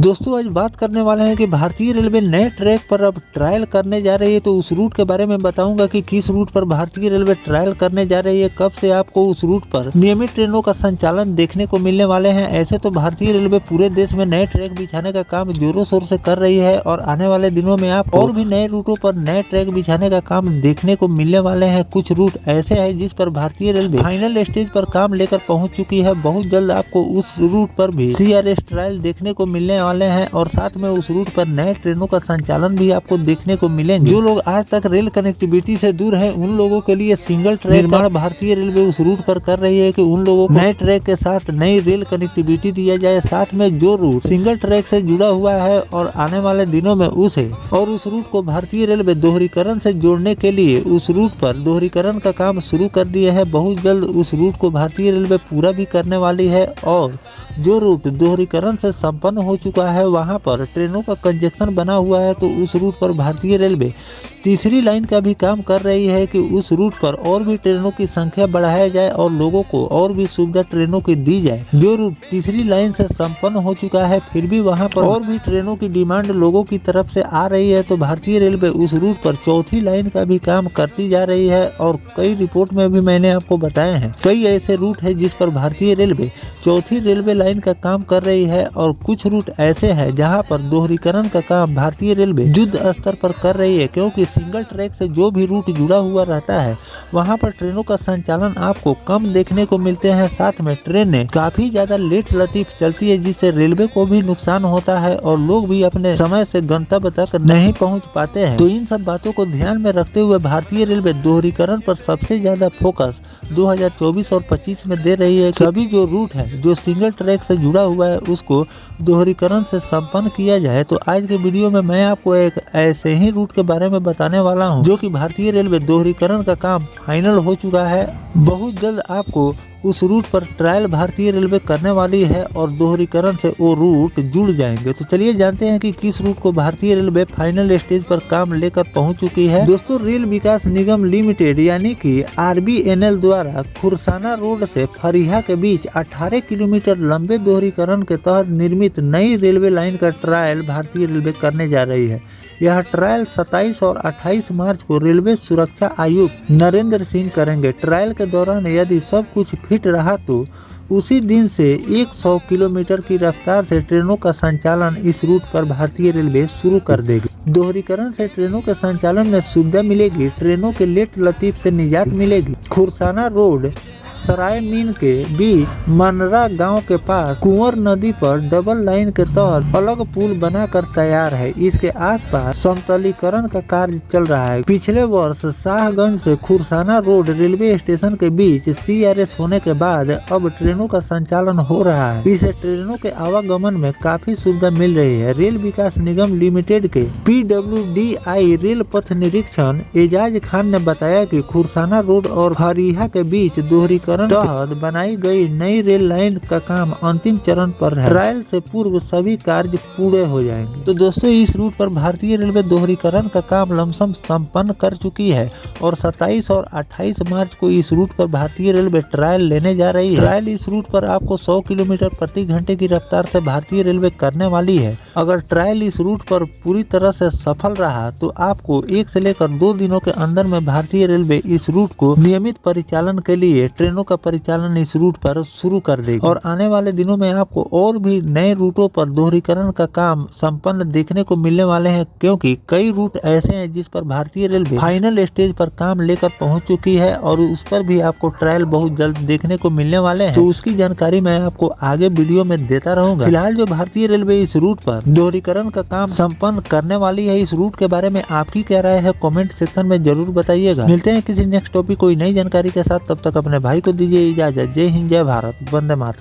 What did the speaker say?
दोस्तों आज बात करने वाले हैं कि भारतीय रेलवे नए ट्रैक पर अब ट्रायल करने जा रही है। तो उस रूट के बारे में बताऊंगा कि किस रूट पर भारतीय रेलवे ट्रायल करने जा रही है, कब से आपको उस रूट पर नियमित ट्रेनों का संचालन देखने को मिलने वाले हैं। ऐसे तो भारतीय रेलवे पूरे देश में नए ट्रैक बिछाने का काम जोरों शोर से कर रही है और आने वाले दिनों में आप और भी नए रूटों पर नए ट्रैक बिछाने का काम देखने को मिलने वाले हैं। कुछ रूट ऐसे है जिस पर भारतीय रेलवे फाइनल स्टेज पर काम लेकर पहुँच चुकी है। बहुत जल्द आपको उस रूट पर भी CRS ट्रायल देखने को मिलने वाले हैं और साथ में उस रूट पर नए ट्रेनों का संचालन भी आपको देखने को मिलेंगे। जो लोग आज तक रेल कनेक्टिविटी से दूर हैं उन लोगों के लिए सिंगल ट्रैक निर्माण भारतीय रेलवे उस रूट पर कर रही है कि उन लोगों को नए ट्रैक के साथ नई रेल कनेक्टिविटी दिया जाए। साथ में जो रूट सिंगल ट्रैक से जुड़ा हुआ है और आने वाले दिनों में उस रूट को भारतीय रेलवे दोहरीकरण से जोड़ने के लिए उस रूट पर दोहरीकरण का काम शुरू कर दिया है। बहुत जल्द उस रूट को भारतीय रेलवे पूरा भी करने वाली है और जो रूट दोहरीकरण से संपन्न हो चुका है वहां पर ट्रेनों का कंजेक्शन बना हुआ है। तो उस रूट पर भारतीय रेलवे तीसरी लाइन का भी काम कर रही है कि उस रूट पर और भी ट्रेनों की संख्या बढ़ाया जाए और लोगों को और भी सुविधा ट्रेनों की दी जाए। जो रूट तीसरी लाइन से संपन्न हो चुका है फिर भी वहां पर और भी ट्रेनों की डिमांड लोगों की तरफ से आ रही है। तो भारतीय रेलवे उस रूट पर चौथी लाइन का भी काम करती जा रही है और कई रिपोर्ट में भी मैंने आपको बताए हैं कई ऐसे रूट है जिस पर भारतीय रेलवे चौथी रेलवे लाइन का काम कर रही है और कुछ रूट ऐसे हैं जहां पर दोहरीकरण का काम भारतीय रेलवे युद्ध स्तर पर कर रही है। क्योंकि सिंगल ट्रैक से जो भी रूट जुड़ा हुआ रहता है वहां पर ट्रेनों का संचालन आपको कम देखने को मिलते हैं। साथ में ट्रेनें काफी ज्यादा लेट लतीफ चलती है जिससे रेलवे को भी नुकसान होता है और लोग भी अपने समय से गंतव्य तक नहीं पहुंच पाते हैं। तो इन सब बातों को ध्यान में रखते हुए भारतीय रेलवे दोहरीकरण पर सबसे ज्यादा फोकस 2024 और 25 में दे रही है। सभी जो रूट है जो सिंगल ट्रैक से जुड़ा हुआ है उसको दोहरीकरण से संपन्न किया जाए। तो आज के वीडियो में मैं आपको एक ऐसे ही रूट के बारे में बताने वाला हूं जो कि भारतीय रेलवे दोहरीकरण का काम फाइनल हो चुका है। बहुत जल्द आपको उस रूट पर ट्रायल भारतीय रेलवे करने वाली है और दोहरीकरण से वो रूट जुड़ जाएंगे। तो चलिए जानते हैं कि किस रूट को भारतीय रेलवे फाइनल स्टेज पर काम लेकर पहुंच चुकी है। दोस्तों रेल विकास निगम लिमिटेड यानी कि RVNL द्वारा खुरसाना रोड से फरिहा के बीच 18 किलोमीटर लंबे दोहरीकरण के तहत निर्मित नई रेलवे लाइन का ट्रायल भारतीय रेलवे करने जा रही है। यह ट्रायल 27 और 28 मार्च को रेलवे सुरक्षा आयुक्त नरेंद्र सिंह करेंगे। ट्रायल के दौरान यदि सब कुछ फिट रहा तो उसी दिन से 100 किलोमीटर की रफ्तार से ट्रेनों का संचालन इस रूट पर भारतीय रेलवे शुरू कर देगी। दोहरीकरण से ट्रेनों के संचालन में सुविधा मिलेगी, ट्रेनों के लेट लतीफ से निजात मिलेगी। खुरसाना रोड सराय मीन के बीच मनरा गांव के पास कुंवर नदी पर डबल लाइन के तहत अलग पुल बनाकर तैयार है। इसके आसपास समतलीकरण का कार्य चल रहा है। पिछले वर्ष शाहगंज से खुरसाना रोड रेलवे स्टेशन के बीच CRS होने के बाद अब ट्रेनों का संचालन हो रहा है। इससे ट्रेनों के आवागमन में काफी सुविधा मिल रही है। रेल विकास निगम लिमिटेड के PWDI रेल पथ निरीक्षण एजाज खान ने बताया कि खुरसाना रोड और फरिहा के बीच दोहरीकरण तहत बनाई गई नई रेल लाइन का काम अंतिम चरण पर है। ट्रायल से पूर्व सभी कार्य पूरे हो जाएंगे। तो दोस्तों इस रूट पर भारतीय रेलवे दोहरीकरण का काम लमसम संपन्न कर चुकी है और 27 और 28 मार्च को इस रूट पर भारतीय रेलवे ट्रायल लेने जा रही है। ट्रायल इस रूट पर आपको 100 किलोमीटर प्रति घंटे की रफ्तार से भारतीय रेलवे करने वाली है। अगर ट्रायल इस रूट पर पूरी तरह से सफल रहा तो आपको 1 से लेकर 2 दिनों के अंदर में भारतीय रेलवे इस रूट को नियमित परिचालन के लिए ट्रेनों का परिचालन इस रूट पर शुरू कर देगी और आने वाले दिनों में आपको और भी नए रूटों पर दोहरीकरण का काम संपन्न देखने को मिलने वाले हैं। क्योंकि कई रूट ऐसे हैं जिस पर भारतीय रेलवे फाइनल स्टेज पर काम लेकर पहुंच चुकी है और उस पर भी आपको ट्रायल बहुत जल्द देखने को मिलने वाले हैं। तो उसकी जानकारी मैं आपको आगे वीडियो में देता रहूंगा। फिलहाल जो भारतीय रेलवे इस रूट पर दोहरीकरण का काम संपन्न करने वाली है, इस रूट के बारे में आपकी क्या राय है कमेंट सेक्शन में जरूर बताइएगा। मिलते हैं किसी नेक्स्ट टॉपिक कोई नई जानकारी के साथ, तब तक अपने भाई को दीजिए इजाजत। जय हिंद, जय भारत, वंदे मातरम।